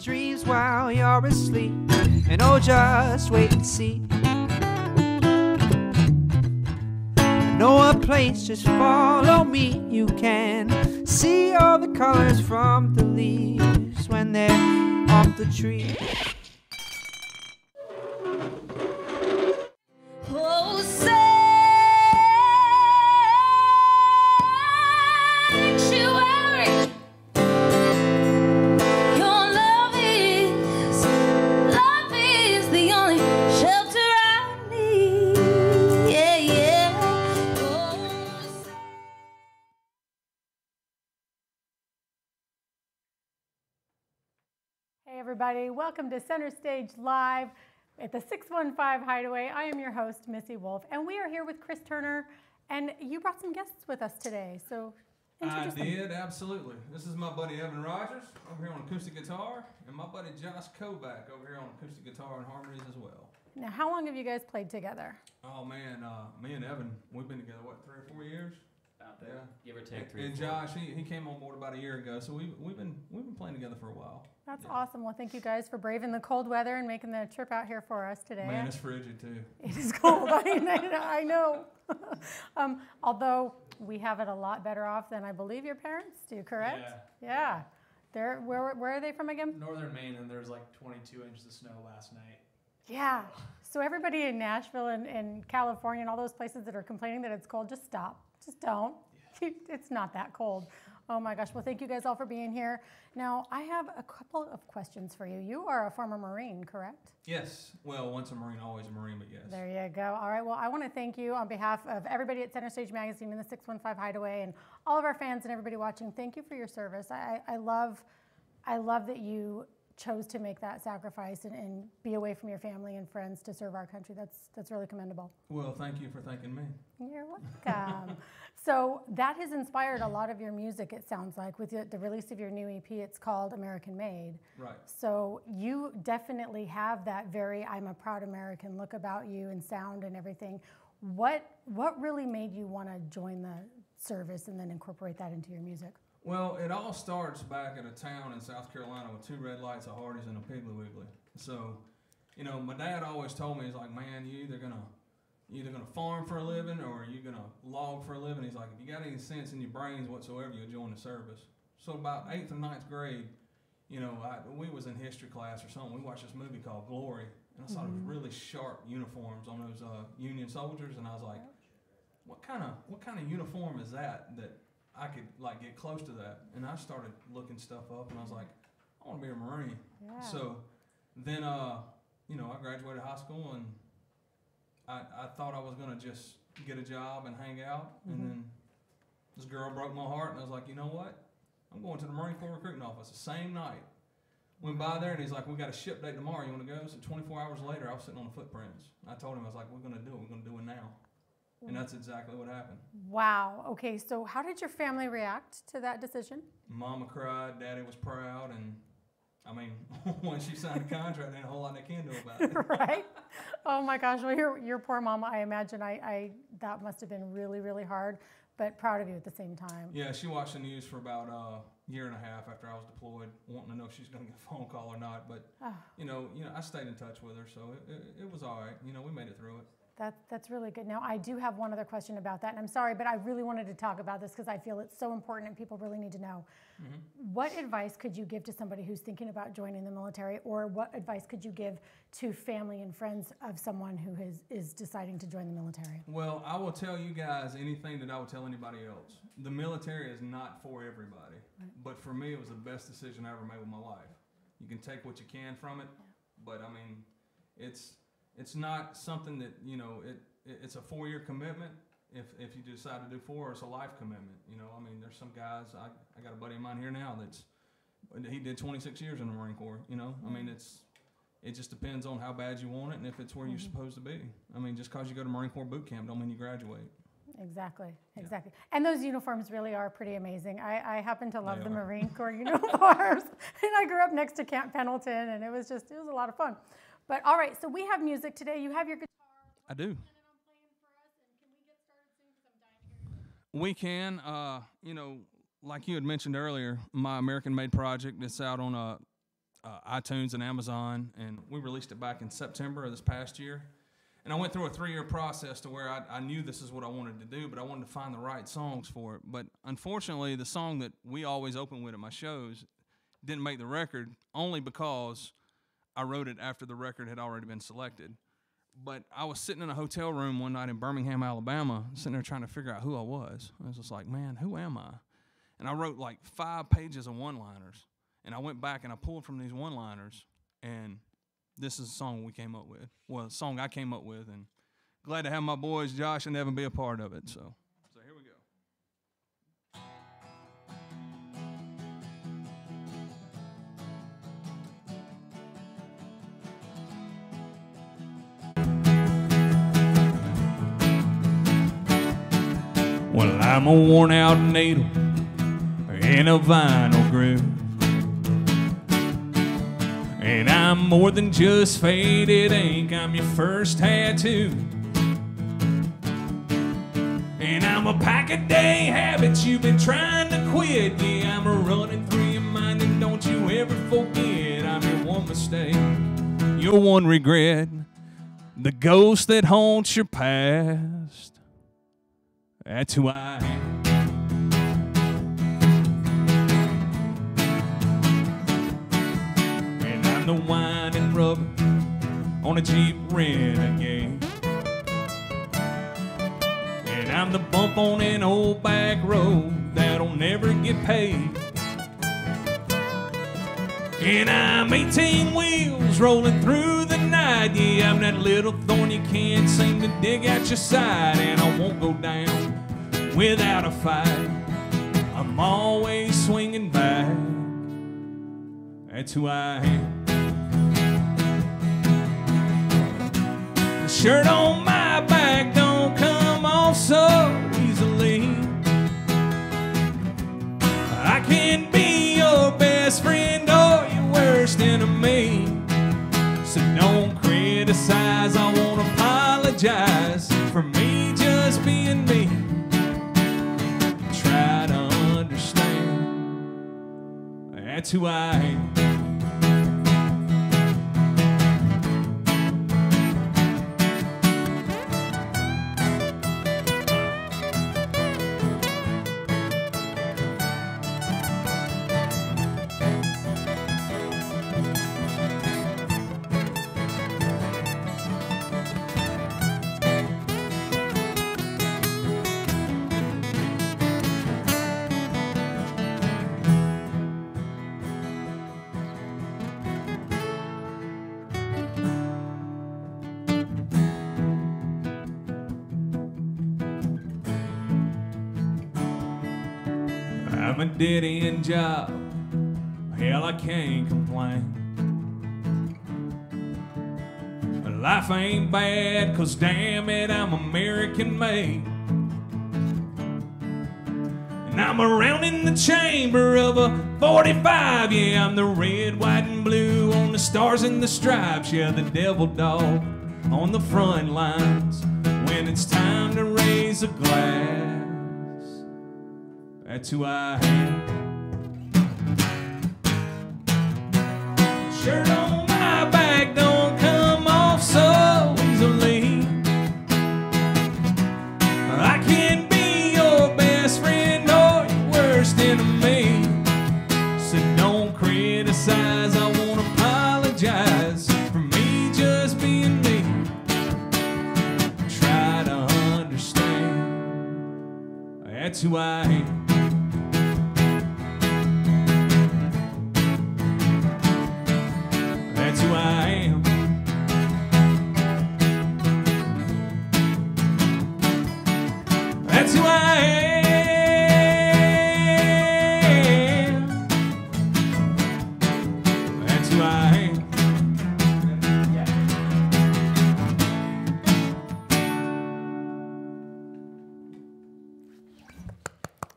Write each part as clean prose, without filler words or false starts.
dreams while you're asleep. And oh, just wait and see. I know a place, just follow me. You can see all the colors from the leaves when they're off the tree. Everybody, welcome to Center Stage Live at the 615 Hideaway. I am your host, Missy Wolf, and we are here with Chris Turner, and you brought some guests with us today, so introduce them. I did, absolutely. This is my buddy Evan Rogers over here on acoustic guitar, and my buddy Josh Kovac over here on acoustic guitar and harmonies as well. Now, how long have you guys played together? Oh man, me and Evan, we've been together, what, 3 or 4 years? Out there, give or take 3 and Josh, he came on board about a year ago, so we've been playing together for a while. That's awesome. Well, thank you guys for braving the cold weather and making the trip out here for us today. Man, it's frigid too. It is cold. I know. Although we have it a lot better off than I believe your parents do, correct? Yeah. Where are they from again? Northern Maine, and there's like 22 inches of snow last night. Yeah. So everybody in Nashville and California and all those places that are complaining that it's cold, just stop. Just don't. Yeah. It's not that cold. Oh my gosh. Well, thank you guys all for being here. Now, I have a couple of questions for you. You are a former Marine, correct? Yes. Well, once a Marine, always a Marine, but yes. There you go. All right. Well, I want to thank you on behalf of everybody at Center Stage Magazine and the 615 Hideaway and all of our fans and everybody watching. Thank you for your service. I love that you chose to make that sacrifice and be away from your family and friends to serve our country. That's really commendable. Well, thank you for thanking me. You're welcome. So that has inspired a lot of your music, it sounds like, with the release of your new EP. It's called American Made. Right. So you definitely have that very I'm a proud American look about you and sound and everything. What really made you want to join the service and then incorporate that into your music? Well, it all starts back at a town in South Carolina with 2 red lights, a Hardee's, and a Piggly Wiggly. So, you know, my dad always told me, he's like, man, you either gonna farm for a living or you're gonna log for a living. He's like, if you got any sense in your brains whatsoever, you'll join the service. So about 8th or 9th grade, you know, we was in history class or something. We watched this movie called Glory, and I saw those really sharp uniforms on those Union soldiers, and I was like, what kind of uniform is that I could like get close to that? And I started looking stuff up, and I was like, I want to be a Marine. Yeah. So then, you know, I graduated high school, and I thought I was gonna just get a job and hang out, and then this girl broke my heart, and I was like, you know what? I'm going to the Marine Corps recruiting office the same night. Went by there, and he's like, we got a ship date tomorrow. You want to go? So 24 hours later, I was sitting on the footprints. I told him, I was like, we're gonna do it. We're gonna do it now. And that's exactly what happened. Wow. Okay, so how did your family react to that decision? Mama cried, Daddy was proud, and I mean, when she signed the contract, there ain't a whole lot they can do about it. Right? Oh my gosh, well, your poor mama, I imagine that must have been really, really hard, but proud of you at the same time. Yeah, she watched the news for about a year and a half after I was deployed, wanting to know if she's going to get a phone call or not, but you know, I stayed in touch with her, so it was all right. You know, we made it through it. That's really good. Now, I do have one other question about that, and I'm sorry, but I really wanted to talk about this because I feel it's so important and people really need to know. What advice could you give to somebody who's thinking about joining the military, or what advice could you give to family and friends of someone who is deciding to join the military? Well, I will tell you guys anything that I would tell anybody else. The military is not for everybody, but for me, it was the best decision I ever made with my life. You can take what you can from it, but I mean, it's not something that, you know, it's a 4-year commitment. If you decide to do 4, it's a life commitment. You know, I mean, there's some guys, I got a buddy of mine here now he did 26 years in the Marine Corps, you know. I mean, it just depends on how bad you want it and if it's where you're supposed to be. I mean, just because you go to Marine Corps boot camp don't mean you graduate. Exactly. And those uniforms really are pretty amazing. I happen to love the Marine Corps uniforms. And I grew up next to Camp Pendleton, and it was a lot of fun. But all right, so we have music today. You have your guitar. I do. We can. You know, like you had mentioned earlier, my American Made project is out on iTunes and Amazon, and we released it back in September of this past year. And I went through a 3-year process to where I knew this is what I wanted to do, but I wanted to find the right songs for it. But unfortunately, the song that we always open with at my shows didn't make the record, only because I wrote it after the record had already been selected. But I was sitting in a hotel room one night in Birmingham, Alabama, sitting there trying to figure out who I was. I was just like, man, who am I? And I wrote like 5 pages of one-liners. And I went back and I pulled from these one-liners, and this is a song we came up with. Well, a song I came up with, and glad to have my boys Josh and Evan be a part of it. So here we go. Well, I'm a worn-out needle in a vinyl groove, and I'm more than just faded ink, I'm your first tattoo. And I'm a pack-a-day habit you've been trying to quit. Yeah, I'm a running through your mind, and don't you ever forget I'm your one mistake, your one regret, the ghost that haunts your past. That's who I am. I'm the wine and rubber on a Jeep Renegade, and I'm the bump on an old back road that'll never get paid. And I'm 18 wheels rolling through the night. Yeah, I'm that little thorn you can't seem to dig out your side, and I won't go down without a fight. I'm always swinging back. That's who I am. The shirt on my back don't come off so easily. I can be your best friend or your worst enemy. So don't criticize, I won't apologize for me just being me. Try to understand, that's who I am. I'm a dead-end job, hell, I can't complain. Life ain't bad, 'cause damn it, I'm American-made. And I'm around in the chamber of a 45, yeah, I'm the red, white, and blue on the stars and the stripes, yeah, the devil dog on the front lines when it's time to raise a glass. That's who I am. Shirt on my back don't come off so easily. I can be your best friend or your worst enemy. So don't criticize, I won't apologize for me just being me. Try to understand, that's who I am. That's who I am. That's who I am. That's who I am.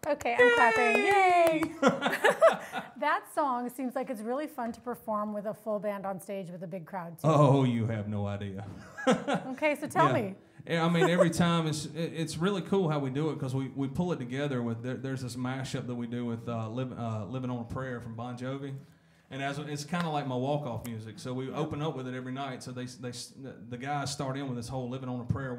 Okay, I'm clapping. Yay! That song seems like it's really fun to perform with a full band on stage with a big crowd, too. Oh, you have no idea. Okay, so tell me. Yeah, I mean, every time it's really cool how we do it, because we pull it together with, there's this mashup that we do with Living on a Prayer from Bon Jovi. And it's kind of like my walk-off music. So we open up with it every night. So the guys start in with this whole living on a prayer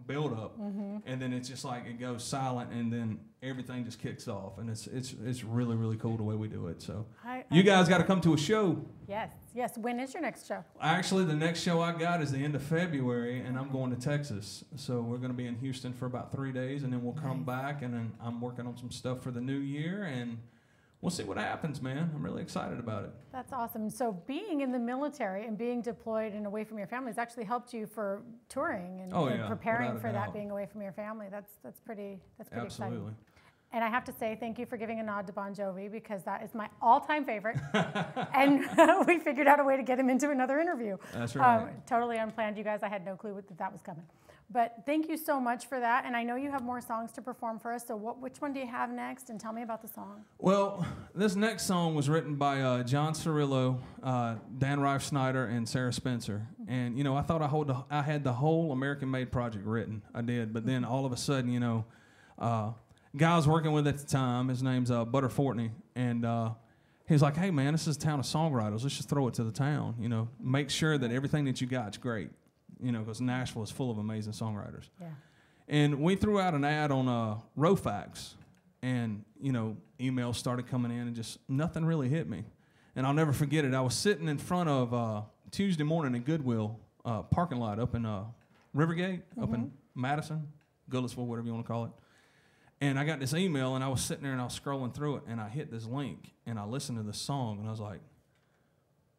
build-up, and then it's just like it goes silent, and then everything just kicks off, and it's really, really cool the way we do it. So you guys got to come to a show. Yes. When is your next show? Actually, the next show I got is the end of February, and I'm going to Texas. So we're going to be in Houston for about 3 days, and then we'll come back, and then I'm working on some stuff for the new year, and we'll see what happens, man. I'm really excited about it. That's awesome. So being in the military and being deployed and away from your family has actually helped you for touring and, and preparing for that, being away from your family. That's pretty Absolutely. Exciting. And I have to say thank you for giving a nod to Bon Jovi, because that is my all-time favorite. And we figured out a way to get him into another interview. That's right. Totally unplanned, you guys. I had no clue that was coming. But thank you so much for that. And I know you have more songs to perform for us. So which one do you have next? And tell me about the song. Well, this next song was written by John Cirillo, Dan Rife Snyder, and Sarah Spencer. And, you know, I thought I had the whole American Made project written. I did. But then all of a sudden, you know, guy I was working with at the time, his name's Butter Fortney. And he's like, hey, man, this is a town of songwriters. Let's just throw it to the town. You know, make sure that everything that you got is great. You know, because Nashville is full of amazing songwriters. Yeah. And we threw out an ad on Rofax, and, you know, emails started coming in, and just nothing really hit me. And I'll never forget it. I was sitting in front of Tuesday morning at Goodwill parking lot up in Rivergate, up in Madison, Goodlettsville, whatever you want to call it. And I got this email, and I was sitting there, and I was scrolling through it, and I hit this link, and I listened to this song, and I was like,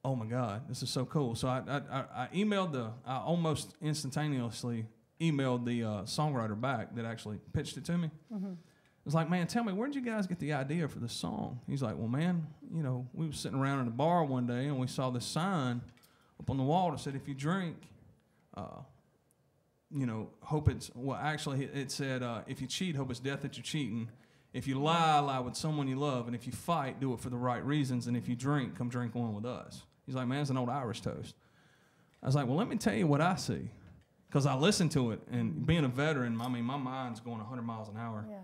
oh my God, this is so cool. So I emailed I almost instantaneously emailed the songwriter back that actually pitched it to me. It was like, man, tell me, where did you guys get the idea for this song? He's like, well, man, you know, we were sitting around in a bar one day, and we saw this sign up on the wall that said, if you drink, you know, hope it's, well, actually it said, if you cheat, hope it's death that you're cheating. If you lie, lie with someone you love. And if you fight, do it for the right reasons. And if you drink, come drink one with us. He's like, man, it's an old Irish toast. I was like, well, let me tell you what I see. Because I listened to it, and being a veteran, I mean, my mind's going 100 miles an hour. Yeah.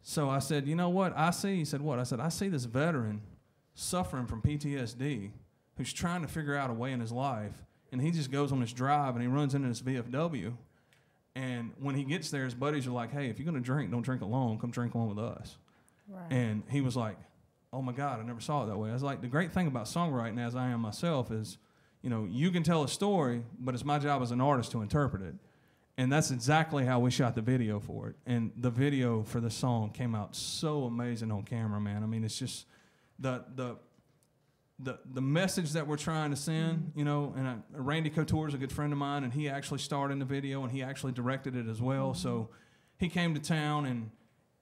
So I said, you know what I see? He said, what? I said, I see this veteran suffering from PTSD who's trying to figure out a way in his life, and he just goes on this drive, and he runs into this VFW. And when he gets there, his buddies are like, hey, if you're going to drink, don't drink alone. Come drink one with us. Right. And he was like, oh, my God, I never saw it that way. I was like, the great thing about songwriting, as I am myself, is, you know, you can tell a story, but it's my job as an artist to interpret it. And that's exactly how we shot the video for it. And the video for the song came out so amazing on camera, man. I mean, it's just the message that we're trying to send, you know, and Randy Couture is a good friend of mine, and he actually starred in the video, and he actually directed it as well. So he came to town, and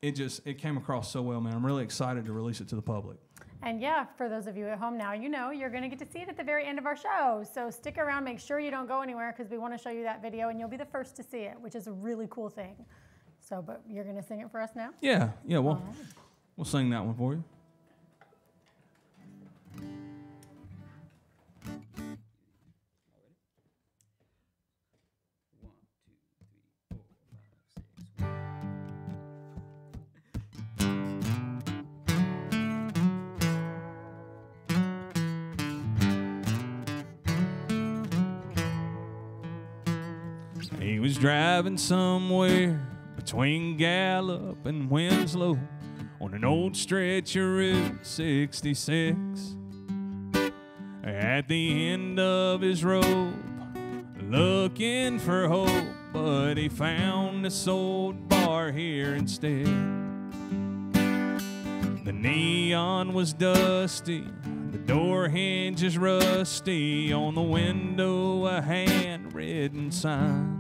it came across so well, man. I'm really excited to release it to the public. And yeah, for those of you at home now, you know you're going to get to see it at the very end of our show. So stick around, make sure you don't go anywhere, because we want to show you that video, and you'll be the first to see it, which is a really cool thing. So, but you're going to sing it for us now? Yeah, we'll sing that one for you. He was driving somewhere between Gallup and Winslow on an old stretch of Route 66. At the end of his rope, looking for hope, but he found this old bar here instead. The neon was dusty, the door hinges rusty, on the window a handwritten sign.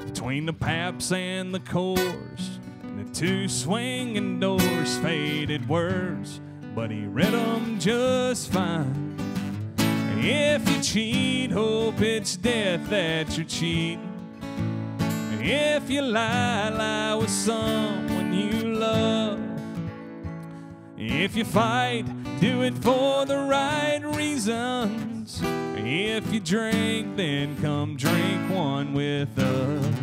Between the Paps and the Coors, the two swinging doors, faded words, but he read them just fine. If you cheat, hope it's death that you're cheating. If you lie, lie with someone you love. If you fight, do it for the right reasons. If you drink, then come drink one with us.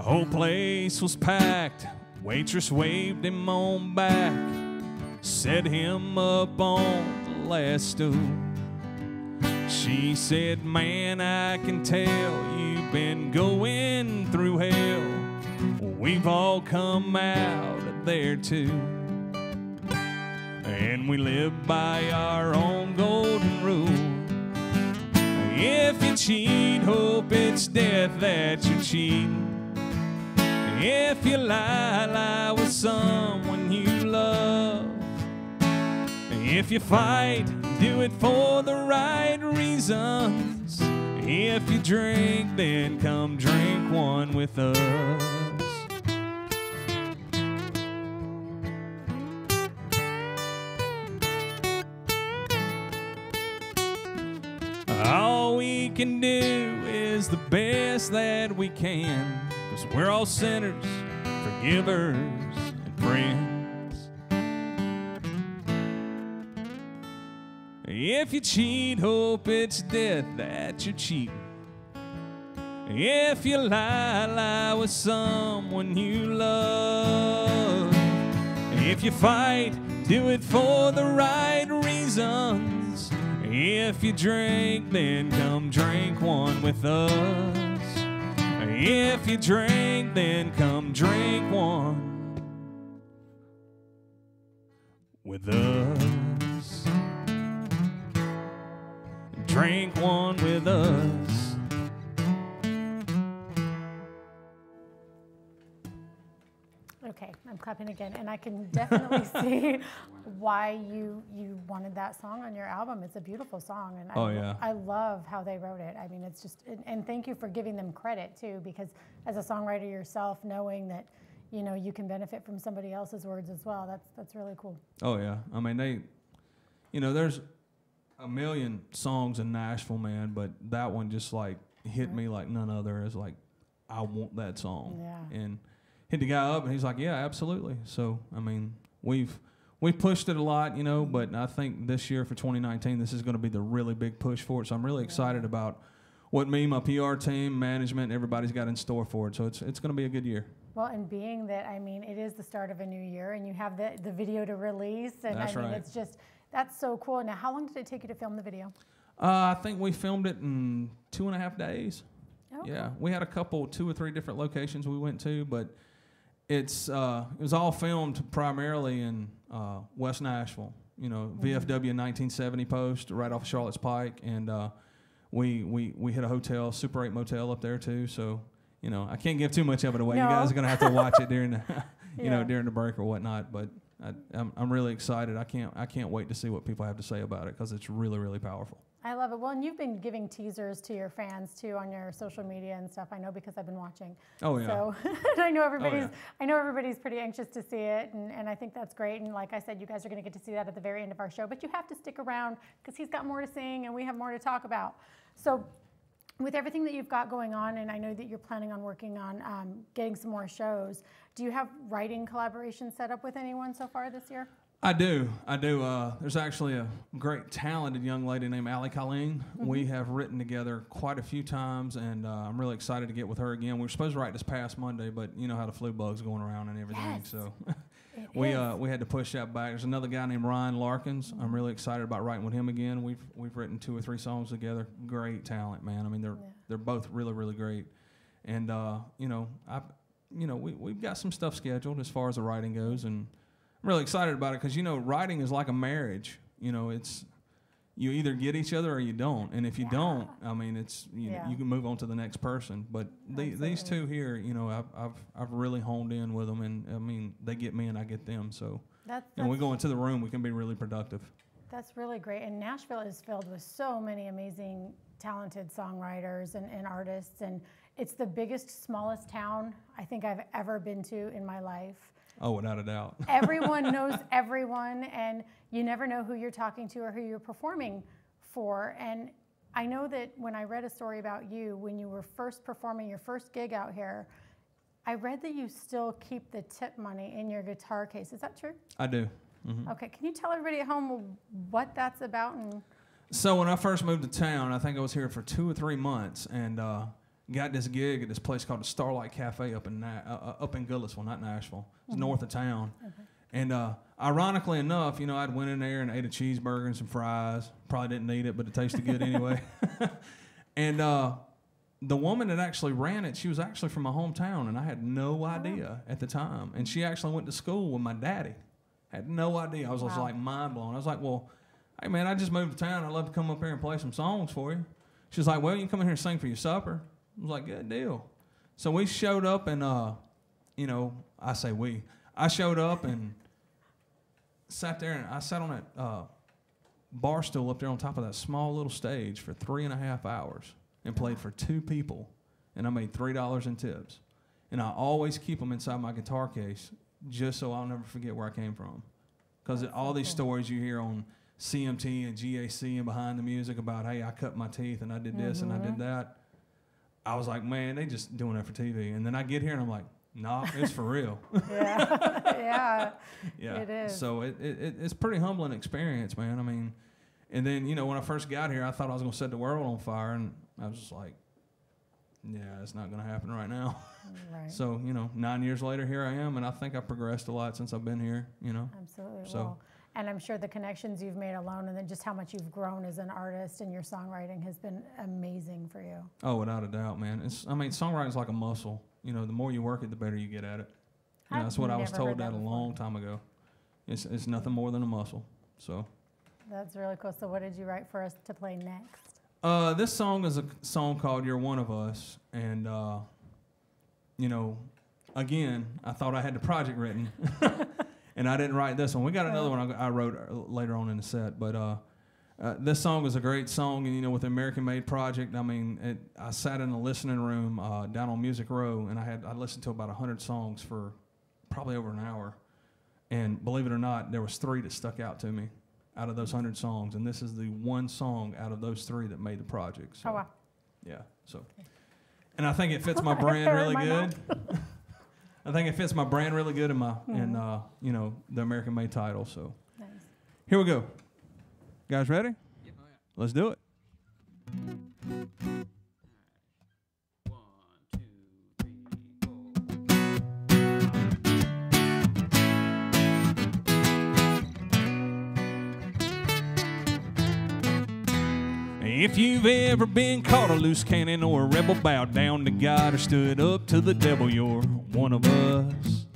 whole place was packed. Waitress waved him on back, set him up on the last stool. She said, man, I can tell you've been going through hell. We've all come out of there too. And we live by our own golden rule. If you cheat, hope it's death that you're cheating. If you lie, lie with someone you love. If you fight, do it for the right reasons. If you drink, then come drink one with us. All we can do is the best that we can, 'cause we're all sinners, forgivers, and friends. If you cheat, hope it's death that you're cheating. If you lie, lie with someone you love. If you fight, do it for the right reasons. If you drink, then come drink one with us. If you drink, then come drink one with us. Drink one with us. Okay, I'm clapping again, and I can definitely see why you wanted that song on your album. It's a beautiful song, and I love how they wrote it. I mean, it's just, and thank you for giving them credit too, because as a songwriter yourself, knowing that you can benefit from somebody else's words as well, that's really cool. Oh yeah, I mean there's a million songs in Nashville, man, but that one just like hit me like none other. It's like, I want that song. Yeah. And hit the guy up, and he's like, yeah, absolutely. So, I mean, we've pushed it a lot, but I think this year for 2019, this is going to be the really big push for it. So I'm really excited about what me, my PR team, management, everybody's got in store for it. So it's going to be a good year. Well, and being that, I mean, it is the start of a new year, and you have the video to release, and That's right. It's just, that's so cool. Now, how long did it take you to film the video? I think we filmed it in 2.5 days. Okay. Yeah, we had 2 or 3 different locations we went to, but it was all filmed primarily in West Nashville. VFW 1970 post right off of Charlotte's Pike, and we hit a hotel, Super 8 motel up there too. So I can't give too much of it away. No. You guys are gonna have to watch it during the during the break or whatnot. But I'm really excited. I can't wait to see what people have to say about it, because it's really, really powerful. I love it. Well, and you've been giving teasers to your fans too on your social media and stuff. I know, because I've been watching. Oh yeah. So I know everybody's pretty anxious to see it, and I think that's great. And like I said, you guys are going to get to see that at the very end of our show. But you have to stick around, because he's got more to sing and we have more to talk about. So with everything that you've got going on, and I know that you're planning on working on getting some more shows, do you have writing collaborations set up with anyone so far this year? I do. There's actually a great talented young lady named Allie Colleen. Mm-hmm. We have written together quite a few times, and I'm really excited to get with her again. We were supposed to write this past Monday, but you know how the flu bug's going around and everything, yes. So we had to push that back. There's another guy named Ryan Larkins. Mm-hmm. I'm really excited about writing with him again. We've written 2 or 3 songs together. Great talent, man. I mean, they're both really, really great. And we've got some stuff scheduled as far as the writing goes, and I'm really excited about it, because writing is like a marriage. It's you either get each other or you don't, and if you don't, I mean, it's you can move on to the next person. But these two here, I've really honed in with them, and I mean, they get me and I get them. So when we go into the room, we can be really productive. That's really great. And Nashville is filled with so many amazing, talented songwriters and artists, and it's the biggest, smallest town I think I've ever been to in my life. Oh, without a doubt. Everyone knows everyone, and you never know who you're talking to or who you're performing for. And I know that when I read a story about you, when you were first performing your first gig out here, I read that you still keep the tip money in your guitar case. Is that true? I do. Mm-hmm. Okay, can you tell everybody at home what that's about? And so when I first moved to town, I think I was here for 2 or 3 months, and got this gig at this place called the Starlight Cafe up in Goodlettsville, not Nashville. It's north of town. Okay. And ironically enough, you know, I'd went in there and ate a cheeseburger and some fries. Probably didn't need it, but it tasted good anyway. And the woman that actually ran it, she was actually from my hometown, and I had no idea at the time. And she actually went to school with my daddy. Had no idea. I was just like mind blown. I was like, well, hey, man, I just moved to town. I'd love to come up here and play some songs for you. She was like, well, you can come in here and sing for your supper. I was like, good deal. So we showed up and, you know, I say we. I showed up and sat there, and I sat on that bar stool up there on top of that small little stage for 3.5 hours and played for 2 people, and I made $3 in tips. And I always keep them inside my guitar case just so I'll never forget where I came from. Because all these stories you hear on CMT and GAC and behind the music about, hey, I cut my teeth and I did this and I did that. I was like, man, they just doing that for TV. And then I get here and I'm like, nah, it's for real. Yeah, it is. So it's a pretty humbling experience, man. I mean, and then, you know, when I first got here, I thought I was going to set the world on fire. And I was just like, yeah, it's not going to happen right now. Right. So, you know, 9 years later, here I am. And I think I've progressed a lot since I've been here, you know. Absolutely. So. Well, and I'm sure the connections you've made alone and then just how much you've grown as an artist and your songwriting has been amazing for you. Oh, without a doubt, man. I mean, songwriting's like a muscle. You know, the more you work it, the better you get at it. You know, that's what I was told that a long time ago. It's nothing more than a muscle. So. That's really cool. So what did you write for us to play next? This song is a song called You're One of Us. And, you know, again, I thought I had the project written. And I didn't write this one. We got another one I wrote later on in the set. But this song is a great song. And, you know, with the American Made Project, I mean, I sat in a listening room down on Music Row, and I listened to about 100 songs for probably over an hour. And believe it or not, there was 3 that stuck out to me out of those 100 songs. And this is the one song out of those 3 that made the project. So, oh, wow. Yeah. So, and I think it fits my brand really good. I think it fits my brand really good in my you know, the American Made title. So nice. Here we go. Guys ready? Yep. Let's do it. 1, 2, 3, 4. If you've ever been caught a loose cannon or a rebel, bowed down to God or stood up to the devil, you're one of us.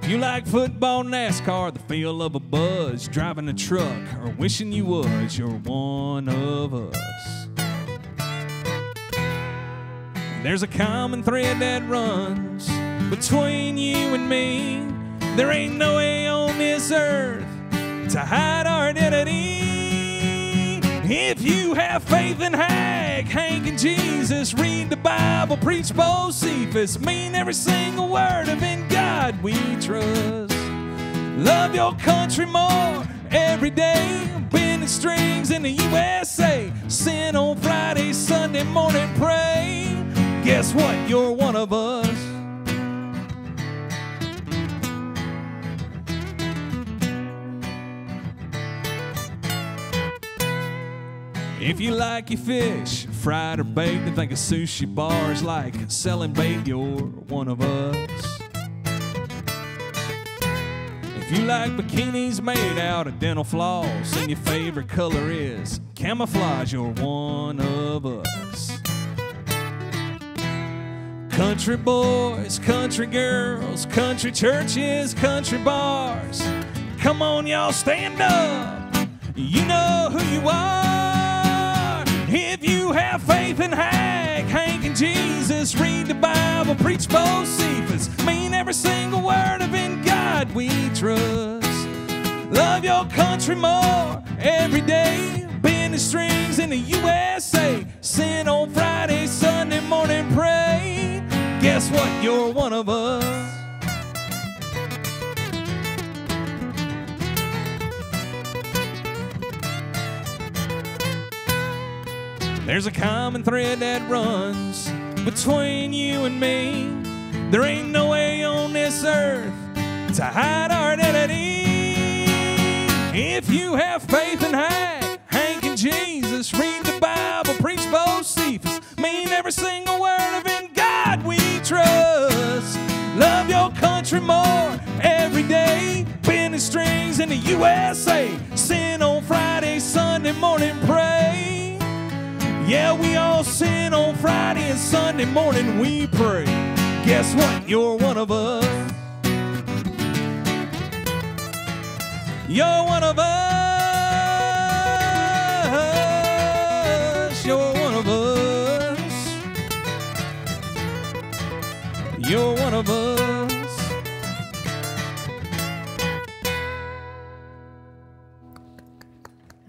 If you like football, NASCAR, the feel of a buzz, driving a truck or wishing you was, you're one of us. There's a common thread that runs between you and me. There ain't no way on this earth to hide our identity. If you have faith in Hank and Jesus, read the Bible, preach Bocephus, mean every single word of in God we trust. Love your country more every day, bending strings in the USA, sin on Friday, Sunday morning pray. Guess what? You're one of us. If you like your fish, fried or baked, and think of sushi bars like selling bait, you're one of us. If you like bikinis made out of dental floss and your favorite color is camouflage, you're one of us. Country boys, country girls, country churches, country bars. Come on, y'all, stand up. You know who you are. If you have faith in Hank and Jesus, read the Bible, preach Bocephus, mean every single word of in God we trust. Love your country more every day, bend the strings in the USA, sin on Friday, Sunday morning pray. Guess what? You're one of us. There's a common thread that runs between you and me. There ain't no way on this earth to hide our identity. If you have faith in Hank and Jesus, read the Bible, preach both trust. Love your country more every day. Bending strings in the USA. Sin on Friday, Sunday morning pray. Yeah, we all sin on Friday and Sunday morning we pray. Guess what? You're one of us. You're one of us. You're one of us. You're one of us.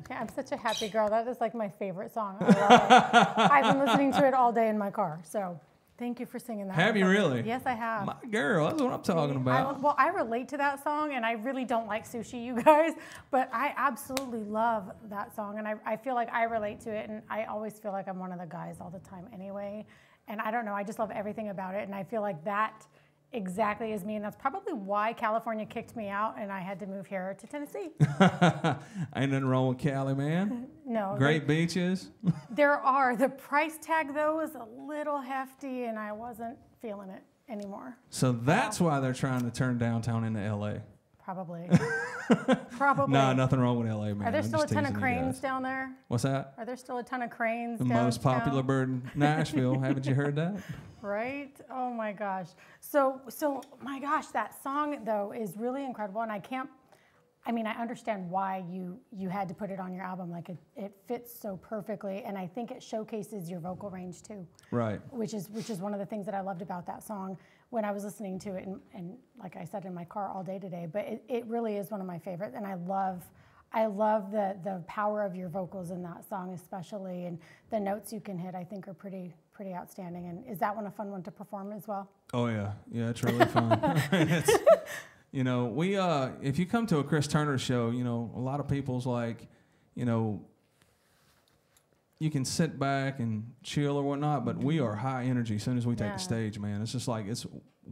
Okay, I'm such a happy girl. That is like my favorite song. I love it. I've been listening to it all day in my car. So thank you for singing that. Have you really? Yes, I have. My girl, that's what I'm talking about. Well, I relate to that song, and I really don't like sushi, you guys, but I absolutely love that song, and I feel like I relate to it, and I always feel like I'm one of the guys all the time anyway, and I don't know, I just love everything about it, and I feel like that exactly is me, and that's probably why California kicked me out, and I had to move here to Tennessee. Ain't nothing wrong with Cali, man. No. Great beaches. There are. The price tag, though, is a little hefty, and I wasn't feeling it anymore. So that's why they're trying to turn downtown into L.A. Probably. Probably. No, nothing wrong with L.A., man. Are there I'm still a just ton of teasing you cranes guys. down there? What's that? Are there still a ton of cranes The downtown? most popular bird in Nashville. Haven't you heard that? Right? Oh my gosh. So my gosh, that song though is really incredible, and I understand why you had to put it on your album. Like it fits so perfectly, and I think it showcases your vocal range too. Right. Which is one of the things that I loved about that song when I was listening to it, and like I said, in my car all day today. But it really is one of my favorites, and I love the power of your vocals in that song, especially, and the notes you can hit. I think are pretty outstanding. And is that one a fun one to perform as well? Oh yeah, it's really fun. It's, you know, we if you come to a Chris Turner show, you know, a lot of people's like, you know, you can sit back and chill or whatnot, but we are high energy as soon as we take the stage, man. It's just like it's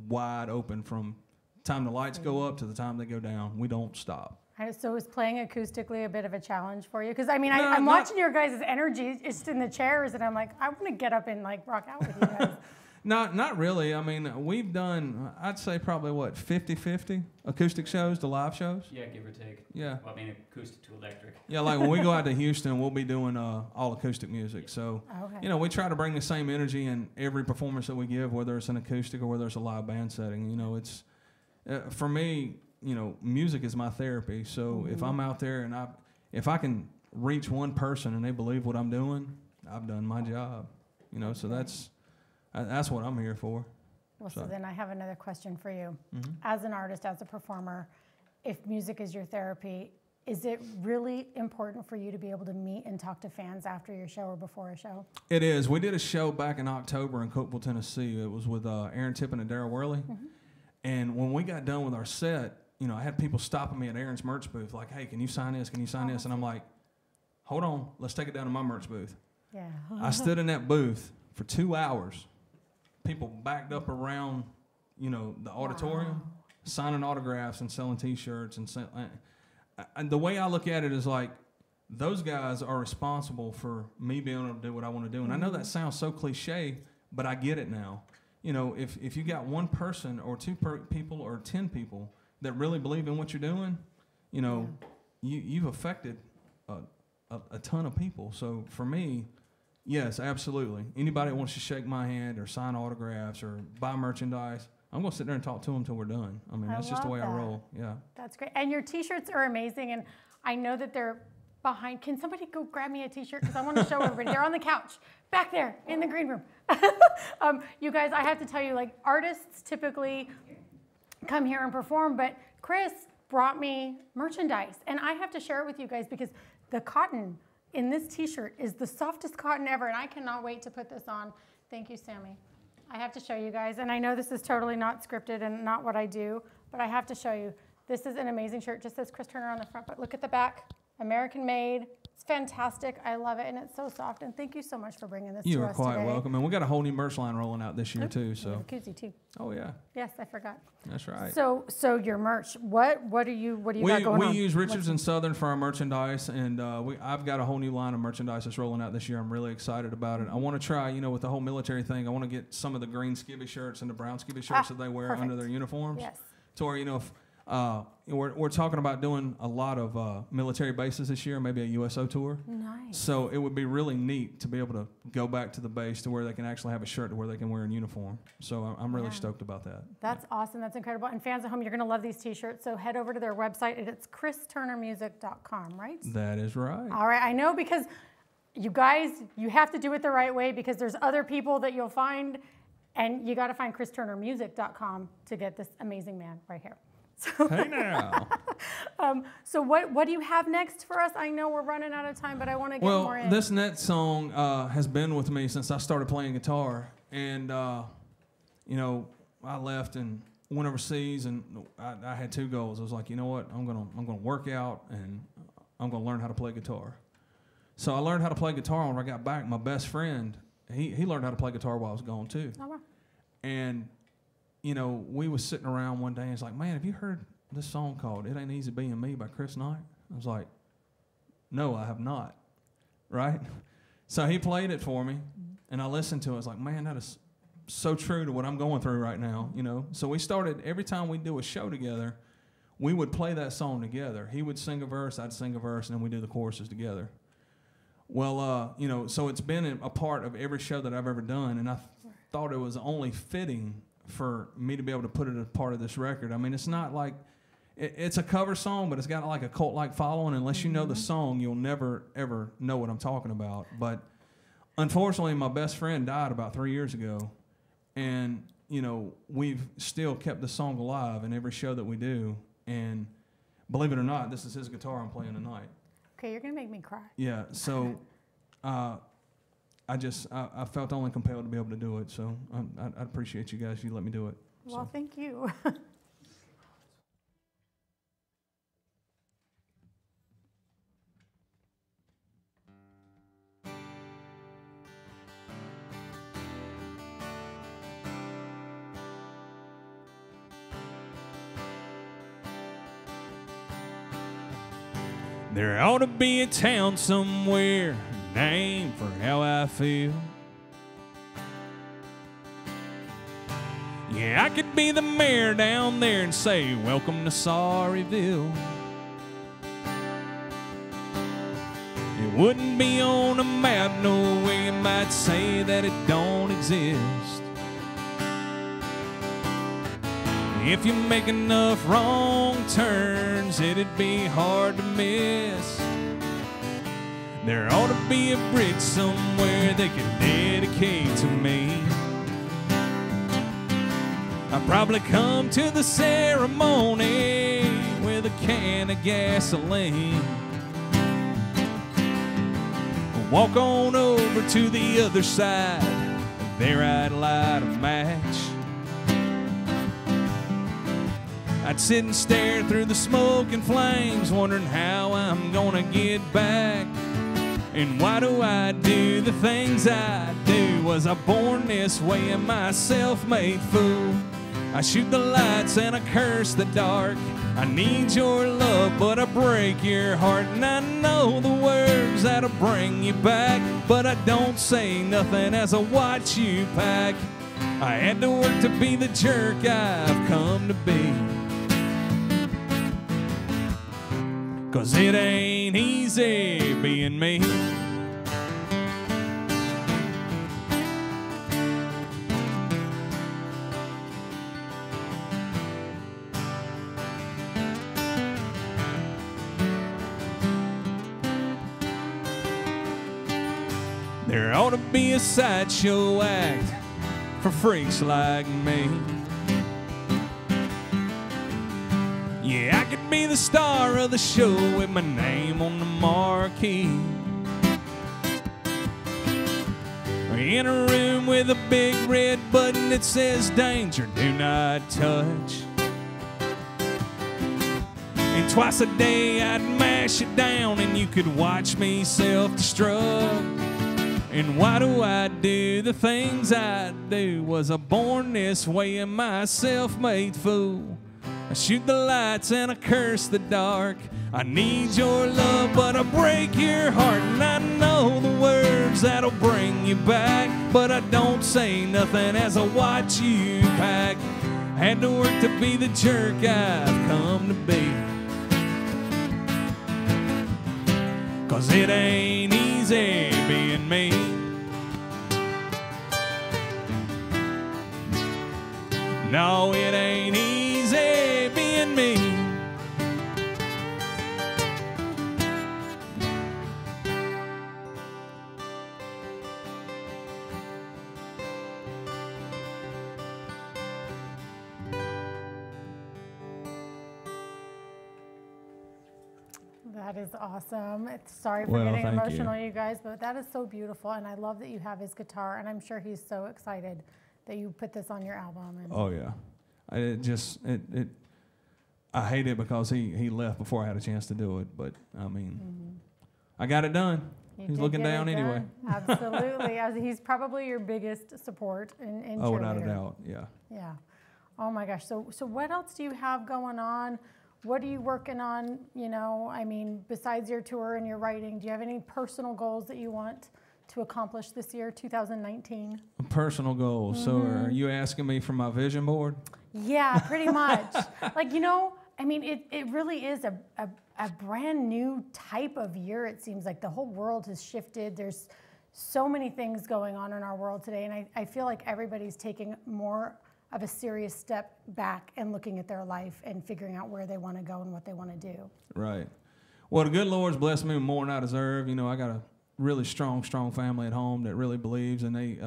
wide open from time the lights go up to the time they go down. We don't stop. So is playing acoustically a bit of a challenge for you? Because I mean, I'm watching your guys' energy just in the chairs, and I'm like, I want to get up and like rock out with you guys. Not really. I mean, we've done, I'd say probably what, 50-50 acoustic shows to live shows? Yeah, give or take. Yeah. Well, I mean, acoustic to electric. Yeah, like when we go out to Houston, we'll be doing all acoustic music. So, you know, we try to bring the same energy in every performance that we give, whether it's an acoustic or whether it's a live band setting. You know, it's, for me, you know, music is my therapy. So if I'm out there and if I can reach one person and they believe what I'm doing, I've done my job. You know, so that's what I'm here for. Well, so then I have another question for you. As an artist, as a performer, if music is your therapy, is it really important for you to be able to meet and talk to fans after your show or before a show? It is. We did a show back in October in Cookeville, Tennessee. It was with Aaron Tippin and Darryl Worley. And when we got done with our set, you know, I had people stopping me at Aaron's merch booth like, hey, can you sign this? Can you sign this? And I'm like, hold on, let's take it down to my merch booth. Yeah. I stood in that booth for 2 hours. People backed up around, you know, the auditorium, signing autographs and selling T-shirts. And the way I look at it is like, those guys are responsible for me being able to do what I want to do. And I know that sounds so cliche, but I get it now. You know, if you got one person or two people or 10 people that really believe in what you're doing, you know, you've affected a ton of people. So for me, yes, absolutely. Anybody that wants to shake my hand or sign autographs or buy merchandise, I'm going to sit there and talk to them until we're done. I mean, that's just the way I roll. Yeah. That's great. And your T-shirts are amazing, and I know that they're behind. Can somebody go grab me a T-shirt? Because I want to show everybody. They're on the couch back there in the green room. You guys, I have to tell you, like, artists typically come here and perform, but Chris brought me merchandise, and I have to share it with you guys because the cotton in this T-shirt is the softest cotton ever, and I cannot wait to put this on. Thank you, Sammy. I have to show you guys, and I know this is totally not scripted and not what I do, but I have to show you. This is an amazing shirt. It just says Chris Turner on the front, but look at the back. American made, It's fantastic. I love it, and it's so soft. And thank you so much for bringing this You to are us quite today. welcome. And we got a whole new merch line rolling out this year too. We So, have a koozie too. oh yeah, Yes, I forgot. that's right. So your merch. What do you got going on? We use Richards and Southern for our merchandise, and I've got a whole new line of merchandise that's rolling out this year. I'm really excited about it. I want to try, with the whole military thing, I want to get some of the green skivvy shirts and the brown skivvy shirts that they wear under their uniforms. Yes. To where, if we're talking about doing a lot of military bases this year, maybe a USO tour. Nice. So it would be really neat to be able to go back to the base to where they can actually have a shirt to where they can wear a uniform. So I'm really stoked about that. That's awesome. That's incredible. And fans at home, you're going to love these T-shirts. So head over to their website. It's christurnermusic.com, right? That is right. All right. I know, because you guys, you have to do it the right way, because there's other people that you'll find, and you got to find christurnermusic.com to get this amazing man right here. So, Hey now. so what do you have next for us? I know we're running out of time, but I want to get more in. Well, this next song has been with me since I started playing guitar, and I left and went overseas, and I had two goals. I was like, you know what, I'm gonna work out, and I'm gonna learn how to play guitar. So I learned how to play guitar. When I got back, my best friend, he learned how to play guitar while I was gone too. Oh, wow. And we was sitting around one day, and it's like, man, have you heard this song called "It Ain't Easy Being Me" by Chris Knight? I was like, no, I have not. Right? So he played it for me, and I listened to it. I was like, man, that is so true to what I'm going through right now, So we started, every time we do a show together, we would play that song together. He would sing a verse, I'd sing a verse, and then we do the choruses together. Well, so it's been a part of every show that I've ever done, and I thought it was only fitting for me to be able to put it as part of this record. I mean, it's not like, it's a cover song, but it's got like a cult-like following. Unless you know the song, you'll never, ever know what I'm talking about. But unfortunately, my best friend died about 3 years ago. And, we've still kept the song alive in every show that we do. And believe it or not, this is his guitar I'm playing tonight. Okay, you're going to make me cry. Yeah, so I felt only compelled to be able to do it. So I appreciate you guys. You let me do it. Well, So. thank you. There ought to be a town somewhere named for how I feel. Yeah, I could be the mayor down there and say, welcome to Sorryville. It wouldn't be on a map, no way you might say that it don't exist. If you make enough wrong turns, it'd be hard to miss. There ought to be a bridge somewhere they could dedicate to me. I'd probably come to the ceremony with a can of gasoline. Walk on over to the other side, there I'd light a match. I'd sit and stare through the smoke and flames, wondering how I'm gonna get back. And why do I do the things I do? Was I born this way? Am I a self-made fool? I shoot the lights and I curse the dark. I need your love, but I break your heart. And I know the words that'll bring you back, but I don't say nothing as I watch you pack. I had to work to be the jerk I've come to be. 'Cause it ain't easy being me. There ought to be a sideshow act for freaks like me. Yeah, I could be the star of the show with my name on the marquee. Or in a room with a big red button that says danger, do not touch. And twice a day I'd mash it down and you could watch me self-destruct. And why do I do the things I do? Was I born this way? Am I a self-made fool? I shoot the lights and I curse the dark. I need your love, but I break your heart. And I know the words that'll bring you back, but I don't say nothing as I watch you pack. Had to work to be the jerk I've come to be. 'Cause it ain't easy being me. No, it ain't easy being me. That is awesome. Sorry for Well, getting thank emotional, you guys, but that is so beautiful, and I love that you have his guitar, and I'm sure he's so excited that you put this on your album. And Oh yeah, I hate it because he left before I had a chance to do it. But I mean, I got it done. you He's did looking get it down anyway. done. Absolutely. He's probably your biggest support in Oh, without a cheerleader. doubt. Yeah. Yeah. Oh my gosh. So what else do you have going on? What are you working on? You know, I mean, besides your tour and your writing, do you have any personal goals that you want to accomplish this year, 2019? Personal goals. So are you asking me for my vision board? Yeah, pretty much. Like, you know, I mean, it really is a brand new type of year, it seems like. The whole world has shifted. There's so many things going on in our world today, and I feel like everybody's taking more of a serious step back and looking at their life and figuring out where they want to go and what they want to do. Right. Well, the good Lord's blessed me with more than I deserve. You know, I got a really strong family at home that really believes, and they,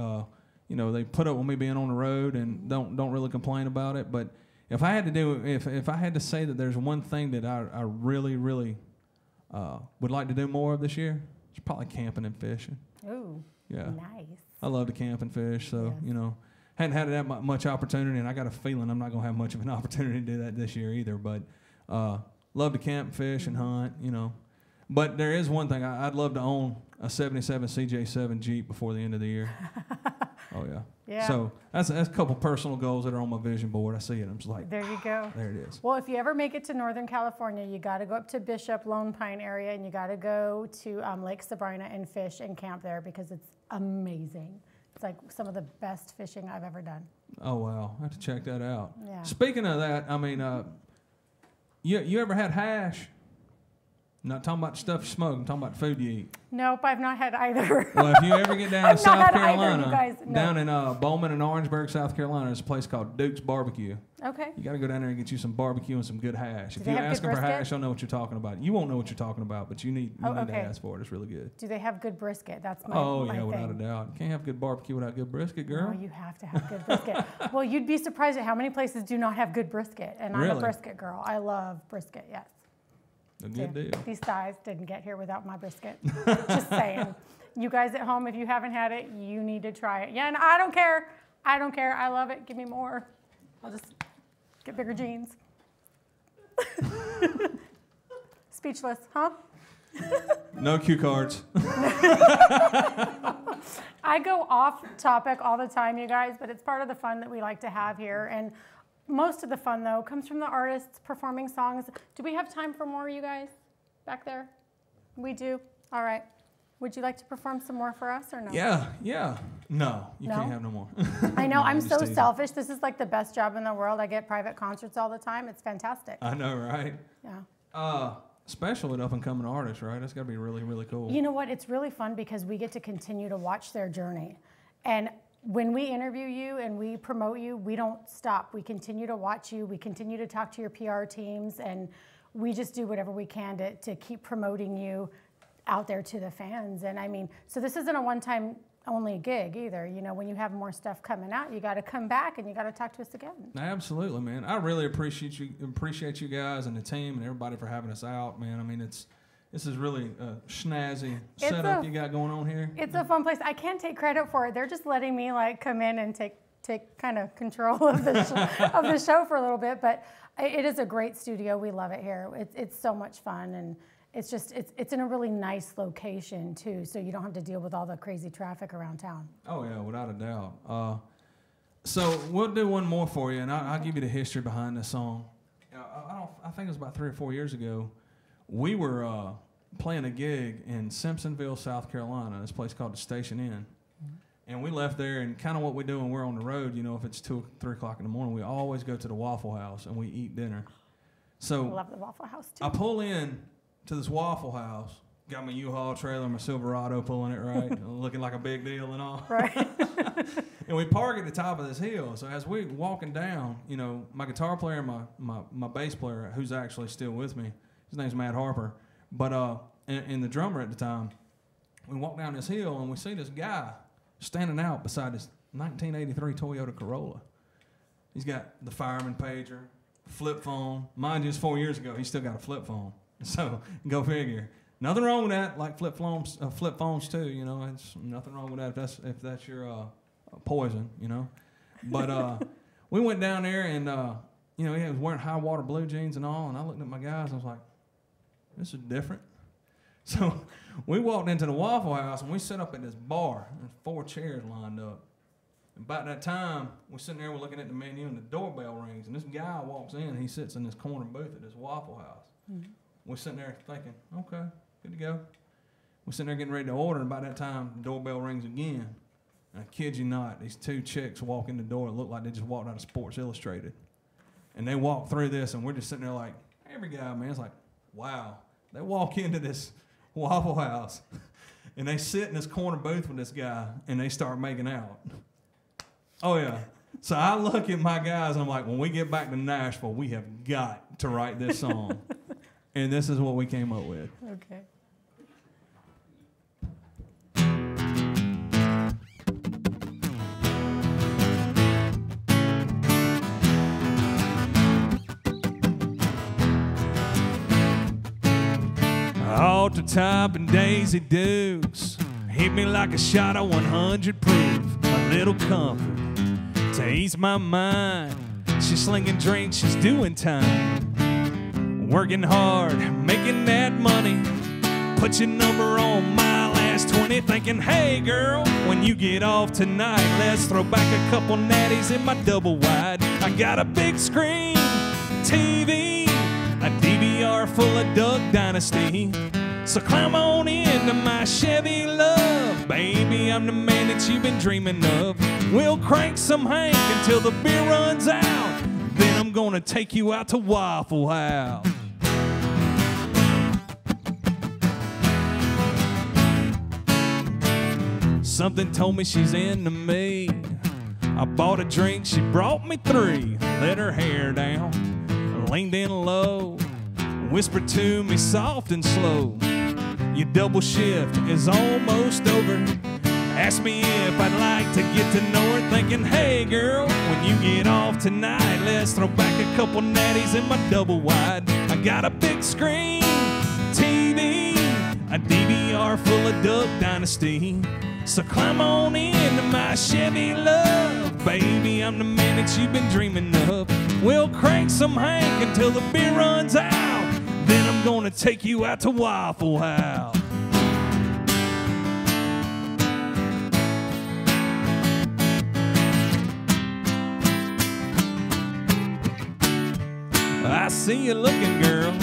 you know, they put up with me being on the road and don't really complain about it. But if I had to do, if I had to say that there's one thing that I really would like to do more of this year, it's probably camping and fishing. Ooh, Yeah. nice. I love to camp and fish, so Yes. you know, hadn't had that much opportunity, and I got a feeling I'm not gonna have much of an opportunity to do that this year either. But love to camp, fish, and hunt, you know. But there is one thing I'd love to own a '77 CJ7 Jeep before the end of the year. Oh yeah. Yeah. So that's a couple personal goals that are on my vision board. I see it. I'm just like, There you go. there it is. Well, if you ever make it to Northern California, you got to go up to Bishop, Lone Pine area, and you got to go to Lake Sabrina and fish and camp there because it's amazing. It's like some of the best fishing I've ever done. Oh wow, I have to check that out. Yeah. Speaking of that, I mean, you ever had hash? Not talking about the stuff you smoke. I'm talking about the food you eat. Nope, I've not had either. Well, if you ever get down to I've not South had either, Carolina, you guys. No. down in Bowman and Orangeburg, South Carolina, there's a place called Duke's Barbecue. Okay. You got to go down there and get you some barbecue and some good hash. Do If they you have ask good them for brisket? hash, they'll know what you're talking about. You won't know what you're talking about, but you need to okay. ask for it. It's really good. Do they have good brisket? That's my Oh, my yeah, thing. without a doubt. You can't have good barbecue without good brisket, girl. No, you have to have good brisket. Well, you'd be surprised at how many places do not have good brisket. And I'm a Really? brisket girl. I love brisket, yes. A good Yeah. deal. These thighs didn't get here without my brisket. Just saying. You guys at home, if you haven't had it, you need to try it. Yeah, and I don't care. I don't care. I love it. Give me more. I'll just get bigger jeans. Speechless, huh? No cue cards. I go off topic all the time, you guys, but it's part of the fun that we like to have here. And most of the fun, though, comes from the artists performing songs. Do we have time for more, you guys, back there? We do? All right. Would you like to perform some more for us or no? Yeah. No, you No? can't have no more. I know. No, I'm just so teasing. selfish. This is like the best job in the world. I get private concerts all the time. It's fantastic. I know, right? Yeah. Especially with up-and-coming artists, right? That's got to be really, really cool. You know what? It's really fun because we get to continue to watch their journey. And when we interview you and we promote you, we don't stop. We continue to watch you. We continue to talk to your PR teams. And we just do whatever we can to keep promoting you out there to the fans. And I mean, so this isn't a one-time only gig either. You know, when you have more stuff coming out, you got to come back and you got to talk to us again. Absolutely, man. I really appreciate you guys and the team and everybody for having us out, man. I mean, this is really a snazzy setup you got going on here. It's a fun place. I can't take credit for it. They're just letting me like come in and take take kind of control of the show for a little bit. But it is a great studio. We love it here. It's so much fun, and it's in a really nice location too, so you don't have to deal with all the crazy traffic around town. Oh yeah, without a doubt. So we'll do one more for you, and I'll give you the history behind this song. I think it was about 3 or 4 years ago. We were playing a gig in Simpsonville, South Carolina. This place called the Station Inn. And we left there, and kind of what we do when we're on the road, you know, if it's 2 or 3 o'clock in the morning, we always go to the Waffle House and we eat dinner. So I love the Waffle House too. I pull in to this Waffle House, got my U-Haul trailer, my Silverado pulling it, right, looking like a big deal and all. Right. And we park at the top of this hill. So as we walking down, you know, my guitar player and my bass player, who's actually still with me, his name's Matt Harper, but and the drummer at the time, we walk down this hill and we see this guy standing out beside this 1983 Toyota Corolla. He's got the fireman pager, flip phone. Mind you, it's 4 years ago. He's still got a flip phone. So go figure. Nothing wrong with that. Like flip phones too. You know, it's nothing wrong with that if that's your poison. You know, but we went down there and you know, he was wearing high water blue jeans and all. And I looked at my guys and I was like, this is different. So we walked into the Waffle House and we set up at this bar. There's 4 chairs lined up. And about that time, we're sitting there, we're looking at the menu, and the doorbell rings. And this guy walks in. He sits in this corner booth at this Waffle House. Mm-hmm. We're sitting there thinking, okay, good to go. We're sitting there getting ready to order, and about that time, the doorbell rings again. And I kid you not, these 2 chicks walk in the door. It looked like they just walked out of Sports Illustrated. And they walk through this, and we're just sitting there like, every guy, man, it's like, wow. They walk into this Waffle House, and they sit in this corner booth with this guy, and they start making out. Oh, yeah. So I look at my guys, and I'm like, when we get back to Nashville, we have got to write this song. And this is what we came up with. Okay. Altar top and Daisy Dukes hit me like a shot of 100 proof. A little comfort to ease my mind. She's slinging drinks, she's doing time. Working hard, making that money. Put your number on my last 20. Thinking, hey girl, when you get off tonight, let's throw back a couple natties in my double wide. I got a big screen, TV, a DVR full of Duck Dynasty. So climb on into my Chevy love. Baby, I'm the man that you've been dreaming of. We'll crank some Hank until the beer runs out. Then I'm gonna take you out to Waffle House. Something told me she's into me. I bought a drink, she brought me 3. Let her hair down, leaned in low, whispered to me soft and slow. Your double shift is almost over. Asked me if I'd like to get to know her. Thinking, hey girl, when you get off tonight, let's throw back a couple natties in my double wide. I got a big screen, TV, a DVR full of Duck Dynasty. So climb on into my Chevy love. Baby, I'm the man that you've been dreaming of. We'll crank some Hank until the beer runs out. Then I'm gonna take you out to Waffle House. I see you looking, girl.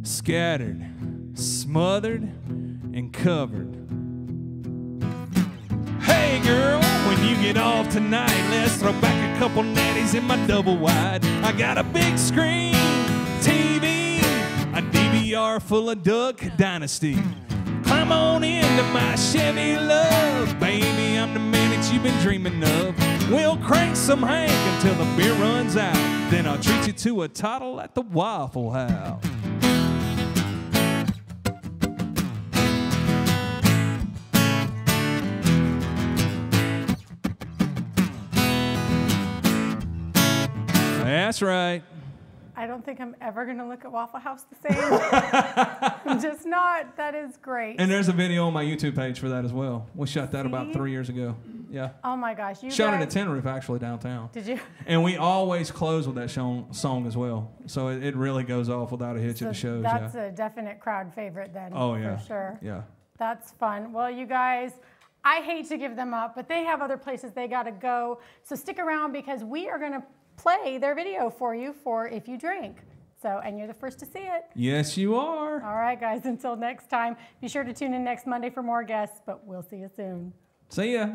Scattered, smothered, and covered. Hey girl, when you get off tonight, let's throw back a couple natties in my double wide. I got a big screen, TV, a DVR full of Duck Dynasty. Climb Climb on into my Chevy, love. Baby, I'm the man that you've been dreaming of. We'll crank some Hank until the beer runs out. Then I'll treat you to a toddle at the Waffle House. That's right. I don't think I'm ever going to look at Waffle House the same. I'm just not. That is great. And there's a video on my YouTube page for that as well. We shot that about 3 years ago. Yeah. Oh my gosh. You shot guys... it at Tin Roof, actually, downtown. Did you? And we always close with that song as well. So it really goes off without a hitch at the shows. That's a definite crowd favorite then. Oh, yeah. For sure. Yeah. That's fun. Well, you guys, I hate to give them up, but they have other places they got to go. So stick around because we are going to play their video for you for If You Drink. So, and you're the first to see it. Yes, you are. All right, guys, until next time, be sure to tune in next Monday for more guests, but we'll see you soon. See ya.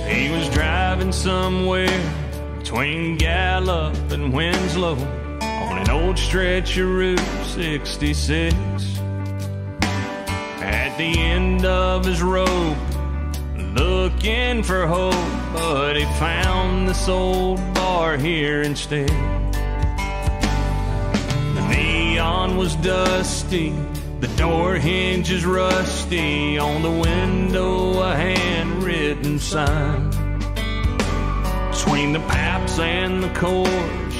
He was driving somewhere between Gallup and Winslow on an old stretch of Route 66. At the end of his rope, looking for hope, but he found this old bar here instead. The neon was dusty, the door hinges rusty, on the window a handwritten sign. Between the Paps and the Coors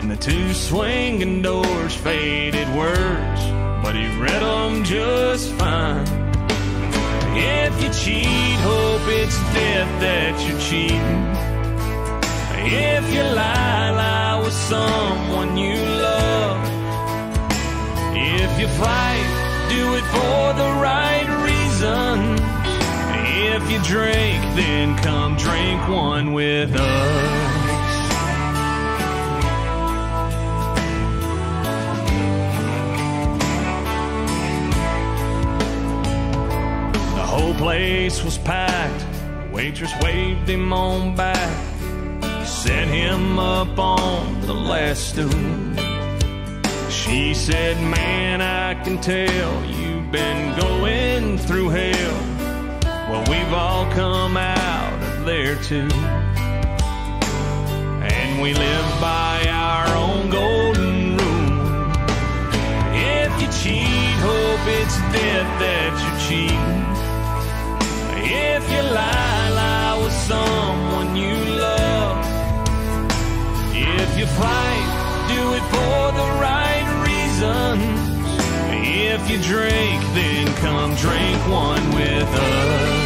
and the two swinging doors, faded words, but he read them just fine. If you cheat, hope it's death that you're cheating. If you lie, lie with someone you love. If you fight, do it for the right reason. If you drink, then come drink one with us. The whole place was packed. The waitress waved him on back, set him up on the last stool. She said, man, I can tell you've been going through hell. Well, we've all come out of there too. And we live by our own golden rule. If you cheat, hope it's death that you're cheating. If you lie, lie with someone you love. If you fight, do it for the right reasons. If you drink, then come drink one with us.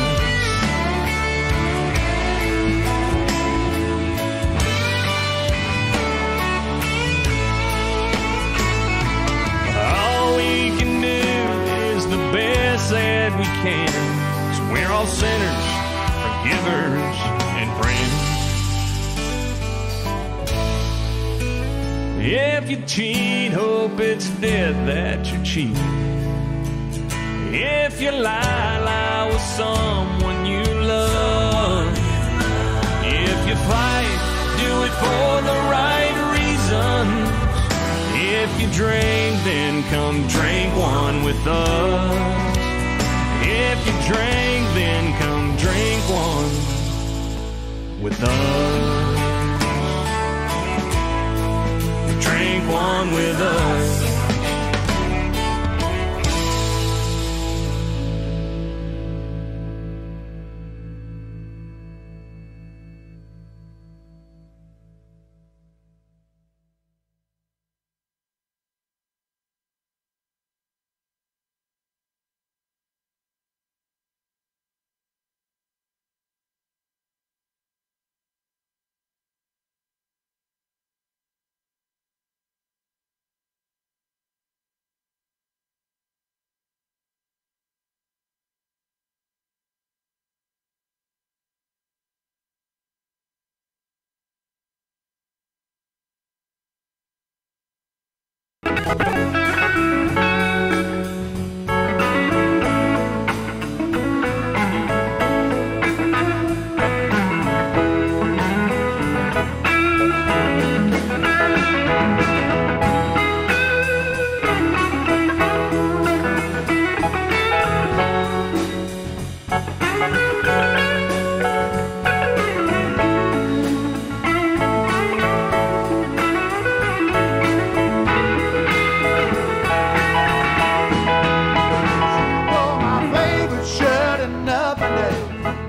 All we can do is the best that we can. So we're all sinners, forgivers, and friends. If you cheat, hope it's death that you're cheating. If you lie, lie with someone you love. If you fight, do it for the right reasons. If you drink, then come drink one with us. If you drink, then come drink one with us. Drink one with us. She wore my favorite shirt and nothing else.